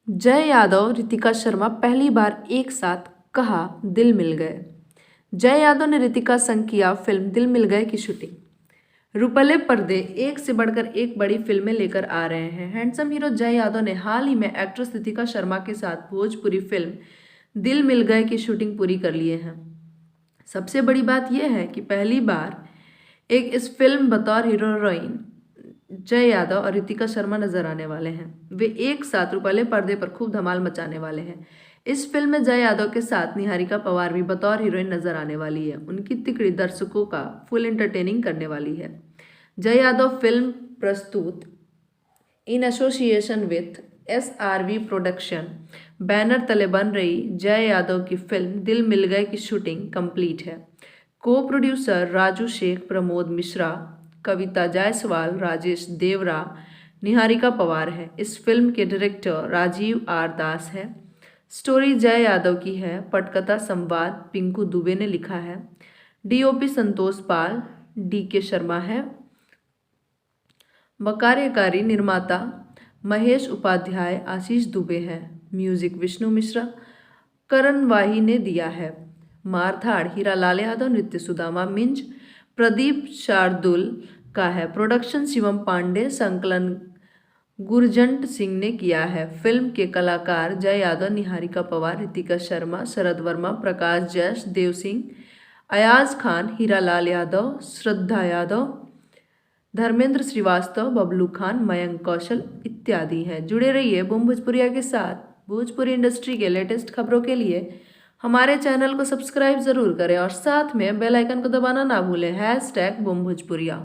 जय यादव रितिका शर्मा पहली बार एक साथ, कहा दिल मिल गए। जय यादव ने रितिका संग किया फिल्म दिल मिल गए की शूटिंग। रुपले पर्दे एक से बढ़कर एक बड़ी फिल्में लेकर आ रहे हैं। हैंडसम हीरो जय यादव ने हाल ही में एक्ट्रेस रितिका शर्मा के साथ भोजपुरी फिल्म दिल मिल गए की शूटिंग पूरी कर लिए हैं। सबसे बड़ी बात यह है कि पहली बार एक इस फिल्म बतौर हीरोइन जय यादव और रितिका शर्मा नजर आने वाले हैं। वे एक साथ रुपले पर्दे पर खूब धमाल मचाने वाले हैं। इस फिल्म में जय यादव के साथ निहारिका पवार भी बतौर हीरोइन नजर आने वाली है। उनकी तिकड़ी दर्शकों का फुल एंटरटेनिंग करने वाली है। जय यादव फिल्म प्रस्तुत in association with SRV production banner तले बन रही जय यादव की फिल्म दिल मिल गए की शूटिंग कंप्लीट है। को प्रोड्यूसर राजू शेख, प्रमोद मिश्रा, कविता जायसवाल, राजेश देवरा, निहारिका पवार है। इस फिल्म के डायरेक्टर राजीव R दास है। स्टोरी जय यादव की है। पटकथा संवाद पिंकू दुबे ने लिखा है। DOP संतोष पाल, DK शर्मा है। कार्यकारी निर्माता महेश उपाध्याय, आशीष दुबे है। म्यूजिक विष्णु मिश्रा, करण वाही ने दिया है। मारधाड़ हीरालाल यादव, नृत्य सुदामा मिंज, प्रदीप शार्दुल का है। प्रोडक्शन शिवम पांडे, संकलन गुरजंट सिंह ने किया है। फिल्म के कलाकार जय यादव, निहारिका पवार, रितिका शर्मा, शरद वर्मा, प्रकाश जैश, देव सिंह, अयाज खान, हीरालाल यादव, श्रद्धा यादव, धर्मेंद्र श्रीवास्तव, बबलू खान, मयंक कौशल इत्यादि हैं। जुड़े रहिए बूम भोजपुरिया के साथ। भोजपुरी इंडस्ट्री के लेटेस्ट खबरों के लिए हमारे चैनल को सब्सक्राइब जरूर करें और साथ में बेल आइकन को दबाना ना भूलें। #बूम भोजपुरिया।